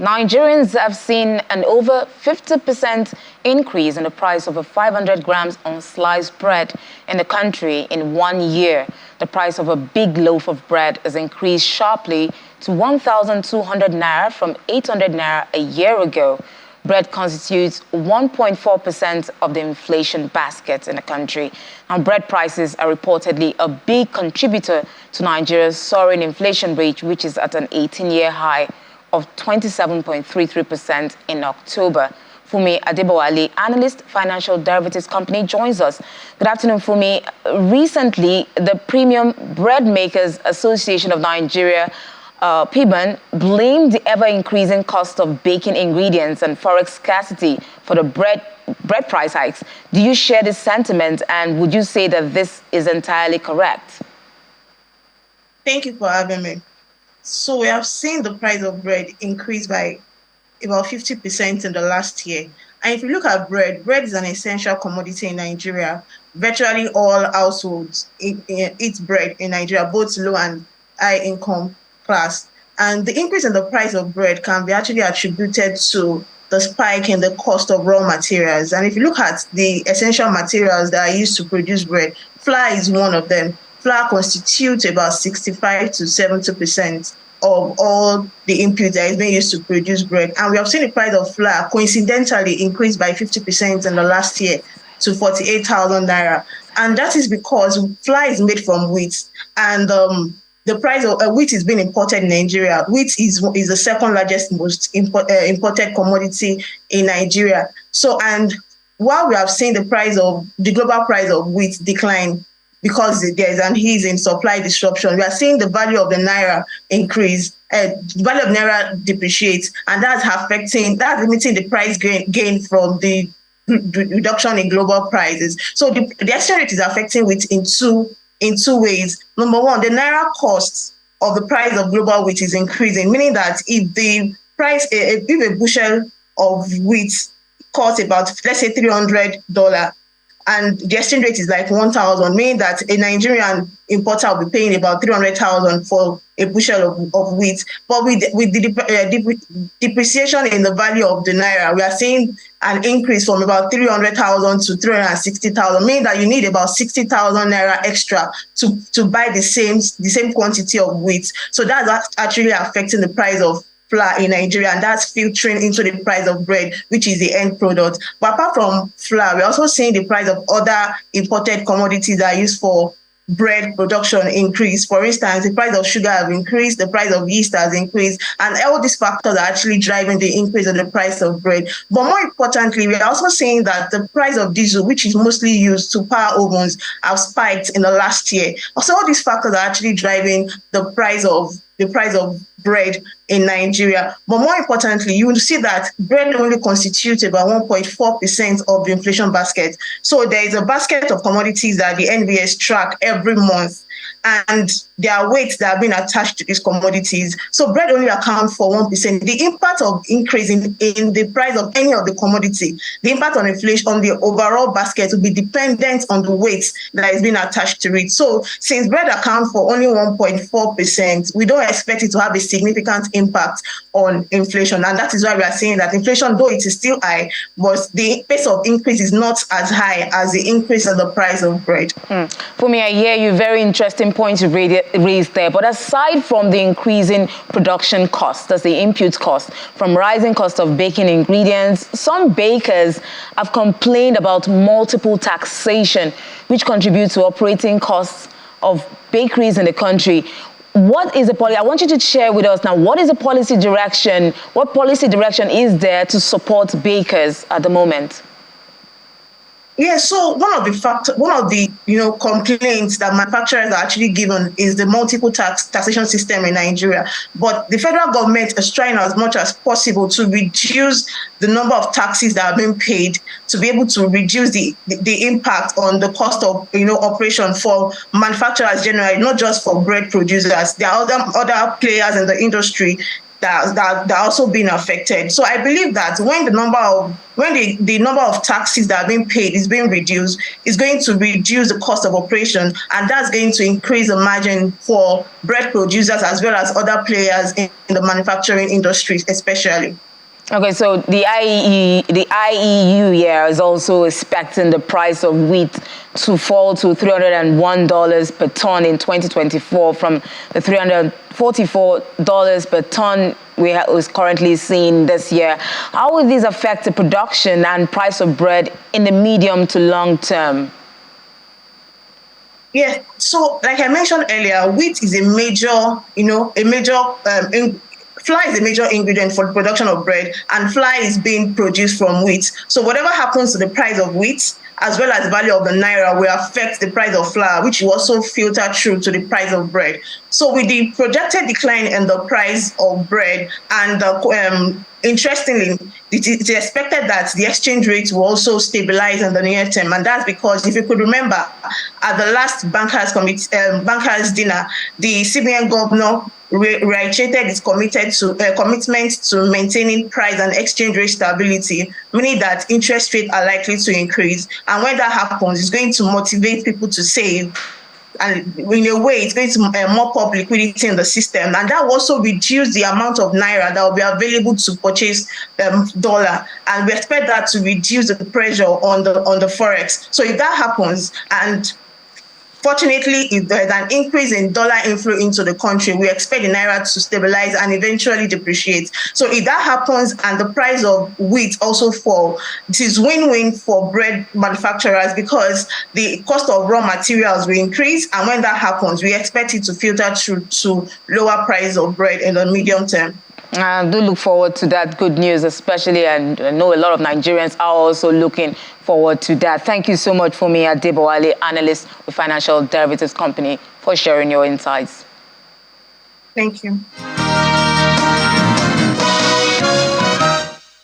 Nigerians have seen an over 50% increase in the price of 500 grams on sliced bread in the country in 1 year. The price of a big loaf of bread has increased sharply to 1,200 naira from 800 naira a year ago. Bread constitutes 1.4% of the inflation basket in the country. Now, bread prices are reportedly a big contributor to Nigeria's soaring inflation rate, which is at an 18-year high of 27.33% in October. Fumi Adebowale, analyst, financial derivatives company, joins us. Good afternoon, Fumi. Recently, the Premium Bread Makers Association of Nigeria, PBAN, blamed the ever-increasing cost of baking ingredients and forex scarcity for the bread price hikes. Do you share this sentiment, and would you say that this is entirely correct? Thank you for having me. So we have seen the price of bread increase by about 50% in the last year. And if you look at bread is an essential commodity in Nigeria. Virtually all households eat bread in Nigeria, both low and high income class. And the increase in the price of bread can be actually attributed to the spike in the cost of raw materials. And if you look at the essential materials that are used to produce bread, flour is one of them. Flour constitutes about 65 to 70% of all the inputs that is being used to produce bread. And we have seen the price of flour coincidentally increase by 50% in the last year to 48,000 naira. And that is because flour is made from wheat. And the price of wheat is being imported in Nigeria. Wheat is the second largest, most imported commodity in Nigeria. So, and while we have seen the global price of wheat decline, because there is an ease in supply disruption, we are seeing the value of the naira increase, the value of naira depreciate, and that's limiting the price gain from the reduction in global prices. So the exchange rate is affecting wheat in two ways. Number one, the naira cost of the price of global wheat is increasing, meaning that if a bushel of wheat costs about, let's say, $300, and the exchange rate is like 1,000, meaning that a Nigerian importer will be paying about 300,000 for a bushel of wheat. But with the depreciation in the value of the naira, we are seeing an increase from about 300,000 to 360,000, meaning that you need about 60,000 naira extra to buy the same quantity of wheat. So that's actually affecting the price of flour in Nigeria, and that's filtering into the price of bread, which is the end product. But apart from flour, we're also seeing the price of other imported commodities that are used for bread production increase. For instance, the price of sugar has increased, the price of yeast has increased, and all these factors are actually driving the increase in the price of bread. But more importantly, we are also seeing that the price of diesel, which is mostly used to power ovens, have spiked in the last year. So all these factors are actually driving the price of bread in Nigeria. But more importantly, you will see that bread only constitutes about 1.4% of the inflation basket. So there is a basket of commodities that the NBS track every month, and there are weights that have been attached to these commodities. So bread only accounts for 1%. The impact of increase in the price of any of the commodity, the impact on inflation on the overall basket will be dependent on the weight that is being attached to it. So since bread accounts for only 1.4%, we don't expect it to have a significant impact on inflation. And that is why we are saying that inflation, though it is still high, but the pace of increase is not as high as the increase in the price of bread. For me, I hear you, very interesting points you raised there. But aside from the increasing production costs, that's the input cost, from rising cost of baking ingredients, some bakers have complained about multiple taxation, which contributes to operating costs of bakeries in the country. What is the policy? I want you to share with us now, what is the policy direction? What policy direction is there to support bakers at the moment? Yeah, so one of the complaints that manufacturers are actually given is the multiple taxation system in Nigeria. But the federal government is trying as much as possible to reduce the number of taxes that are being paid, to be able to reduce the impact on the cost of operation for manufacturers generally, not just for bread producers. There are other players in the industry that are also being affected. So I believe that when the number of taxes that are being paid is being reduced, it's going to reduce the cost of operation, and that's going to increase the margin for bread producers as well as other players in the manufacturing industry, especially. Okay, so the IEU here is also expecting the price of wheat to fall to $301 per ton in 2024 from the $344 per ton was currently seen this year. How will this affect the production and price of bread in the medium to long term? Yeah, so like I mentioned earlier, wheat is flour is a major ingredient for the production of bread, and flour is being produced from wheat. So whatever happens to the price of wheat, as well as the value of the naira, will affect the price of flour, which will also filter through to the price of bread. So with the projected decline in the price of bread, and interestingly, it is expected that the exchange rate will also stabilize in the near term, and that's because, if you could remember, at the last bankers dinner, the CBN governor reiterated its commitment to maintaining price and exchange rate stability, meaning that interest rates are likely to increase. And when that happens, it's going to motivate people to save. And in a way, it's going to mop up liquidity in the system, and that will also reduce the amount of naira that will be available to purchase dollar. And we expect that to reduce the pressure on the forex. So if that happens, and fortunately, if there's an increase in dollar inflow into the country, we expect the naira to stabilize and eventually depreciate. So if that happens and the price of wheat also fall, it is win-win for bread manufacturers, because the cost of raw materials will increase, and when that happens, we expect it to filter through to lower price of bread in the medium term. I do look forward to that good news, especially, and I know a lot of Nigerians are also looking forward to that. Thank you so much, Funmi Adebowale, analyst with Financial Derivatives Company, for sharing your insights. Thank you.